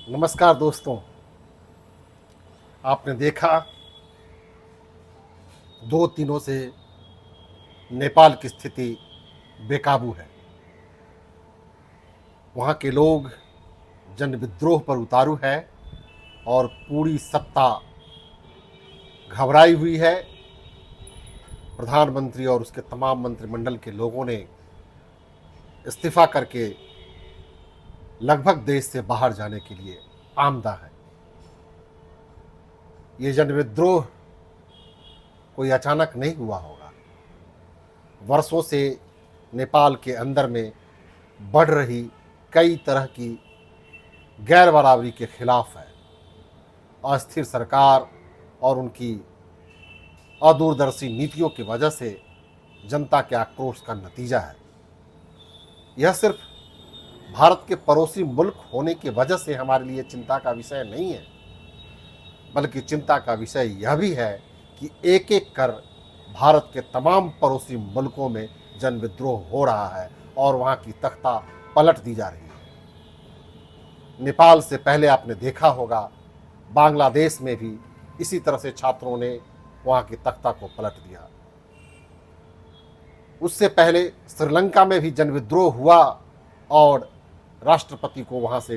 नमस्कार दोस्तों। आपने देखा 2 दिनों से नेपाल की स्थिति बेकाबू है। वहाँ के लोग जन विद्रोह पर उतारू है और पूरी सत्ता घबराई हुई है। प्रधानमंत्री और उसके तमाम मंत्रिमंडल के लोगों ने इस्तीफा करके लगभग देश से बाहर जाने के लिए आमदा है। ये जन विद्रोह कोई अचानक नहीं हुआ होगा। वर्षों से नेपाल के अंदर में बढ़ रही कई तरह की गैर बराबरी के खिलाफ है। अस्थिर सरकार और उनकी अदूरदर्शी नीतियों की वजह से जनता के आक्रोश का नतीजा है। यह सिर्फ भारत के पड़ोसी मुल्क होने की वजह से हमारे लिए चिंता का विषय नहीं है, बल्कि चिंता का विषय यह भी है कि एक एक कर भारत के तमाम पड़ोसी मुल्कों में जन विद्रोह हो रहा है और वहाँ की तख्ता पलट दी जा रही है। नेपाल से पहले आपने देखा होगा बांग्लादेश में भी इसी तरह से छात्रों ने वहाँ की तख्ता को पलट दिया। उससे पहले श्रीलंका में भी जन विद्रोह हुआ और राष्ट्रपति को वहाँ से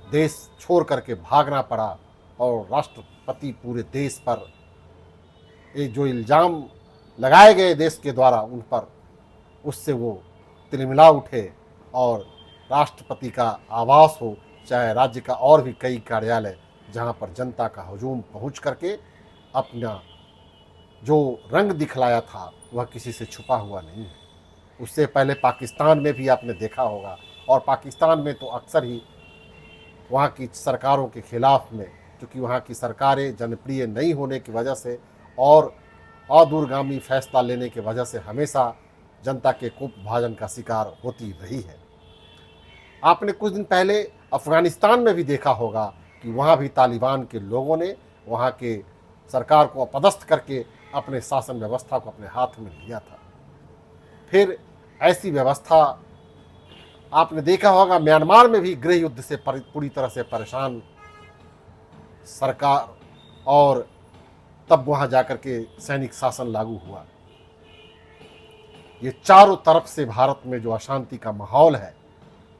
देश छोड़ करके भागना पड़ा और राष्ट्रपति पूरे देश पर ये जो इल्ज़ाम लगाए गए देश के द्वारा उन पर, उससे वो तिलमिला उठे और राष्ट्रपति का आवास हो चाहे राज्य का और भी कई कार्यालय जहाँ पर जनता का हजूम पहुँच करके अपना जो रंग दिखलाया था वह किसी से छुपा हुआ नहीं है। उससे पहले पाकिस्तान में भी आपने देखा होगा, और पाकिस्तान में तो अक्सर ही वहाँ की सरकारों के खिलाफ में, क्योंकि वहाँ की सरकारें जनप्रिय नहीं होने की वजह से और अदूरगामी फैसला लेने की वजह से हमेशा जनता के कुपभाजन का शिकार होती रही है। आपने कुछ दिन पहले अफ़गानिस्तान में भी देखा होगा कि वहाँ भी तालिबान के लोगों ने वहाँ के सरकार को अपदस्थ करके अपने शासन व्यवस्था को अपने हाथ में लिया था। फिर ऐसी व्यवस्था आपने देखा होगा म्यांमार में भी गृह युद्ध से पूरी तरह से परेशान सरकार, और तब वहाँ जाकर के सैनिक शासन लागू हुआ। ये चारों तरफ से भारत में जो अशांति का माहौल है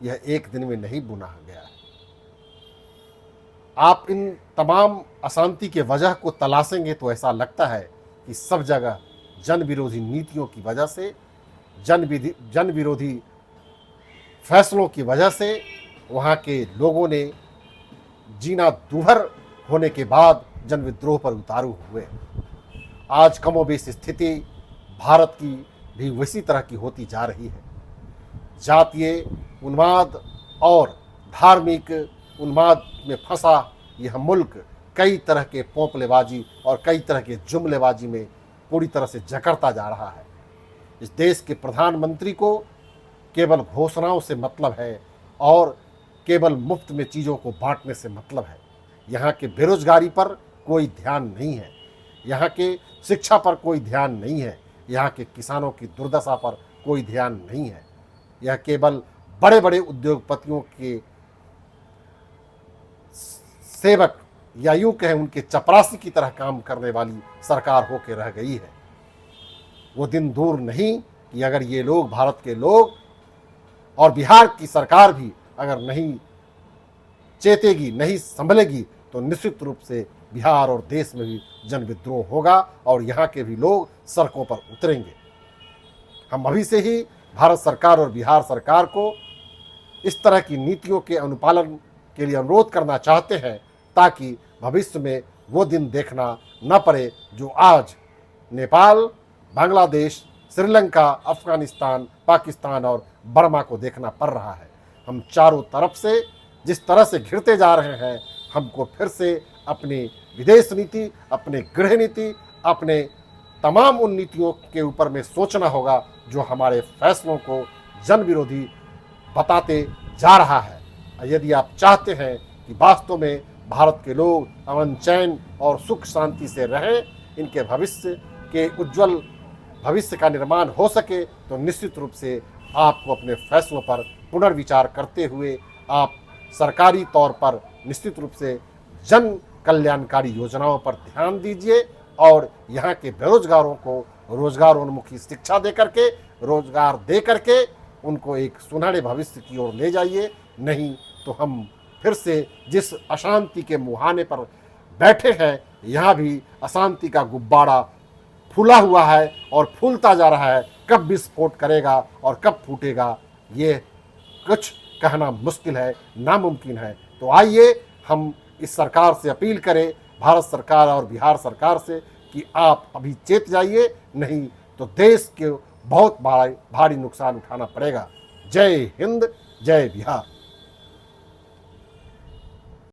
यह एक दिन में नहीं बुना गया है। आप इन तमाम अशांति के वजह को तलाशेंगे तो ऐसा लगता है कि सब जगह जन विरोधी नीतियों की वजह से, जन विरोधी फैसलों की वजह से वहाँ के लोगों ने जीना दूभर होने के बाद जन विद्रोह पर उतारू हुए। आज कमोबेश स्थिति भारत की भी उसी तरह की होती जा रही है। जातीय उन्माद और धार्मिक उन्माद में फंसा यह मुल्क कई तरह के पोंपलेबाजी और कई तरह के जुमलेबाजी में पूरी तरह से जकड़ता जा रहा है। इस देश के प्रधानमंत्री को केवल घोषणाओं से मतलब है और केवल मुफ्त में चीज़ों को बांटने से मतलब है। यहाँ के बेरोजगारी पर कोई ध्यान नहीं है, यहाँ के शिक्षा पर कोई ध्यान नहीं है, यहाँ के किसानों की दुर्दशा पर कोई ध्यान नहीं है। यह केवल बड़े बड़े उद्योगपतियों के सेवक या यूँ कहें उनके चपरासी की तरह काम करने वाली सरकार होकर रह गई है। वो दिन दूर नहीं कि अगर ये लोग, भारत के लोग और बिहार की सरकार भी अगर नहीं चेतेगी, नहीं संभलेगी, तो निश्चित रूप से बिहार और देश में भी जन विद्रोह होगा और यहाँ के भी लोग सड़कों पर उतरेंगे। हम अभी से ही भारत सरकार और बिहार सरकार को इस तरह की नीतियों के अनुपालन के लिए अनुरोध करना चाहते हैं ताकि भविष्य में वो दिन देखना न पड़े जो आज नेपाल, बांग्लादेश, श्रीलंका, अफगानिस्तान, पाकिस्तान और बर्मा को देखना पड़ रहा है। हम चारों तरफ से जिस तरह से घिरते जा रहे हैं, हमको फिर से अपनी विदेश नीति, अपने गृह नीति, अपने तमाम उन नीतियों के ऊपर में सोचना होगा जो हमारे फैसलों को जन विरोधी बताते जा रहा है। यदि आप चाहते हैं कि वास्तव में भारत के लोग अमन चैन और सुख शांति से रहें, इनके भविष्य के उज्जवल भविष्य का निर्माण हो सके, तो निश्चित रूप से आपको अपने फैसलों पर पुनर्विचार करते हुए आप सरकारी तौर पर निश्चित रूप से जन कल्याणकारी योजनाओं पर ध्यान दीजिए और यहाँ के बेरोजगारों को रोजगारोन्मुखी शिक्षा दे करके, रोजगार दे करके उनको एक सुनहरे भविष्य की ओर ले जाइए। नहीं तो हम फिर से जिस अशांति के मुहाने पर बैठे हैं, यहाँ भी अशांति का गुब्बारा फूला हुआ है और फूलता जा रहा है। कब विस्फोट करेगा और कब फूटेगा, ये कुछ कहना मुश्किल है, नामुमकिन है। तो आइए हम इस सरकार से अपील करें, भारत सरकार और बिहार सरकार से, कि आप अभी चेत जाइए, नहीं तो देश के बहुत भारी नुकसान उठाना पड़ेगा। जय हिंद, जय बिहार।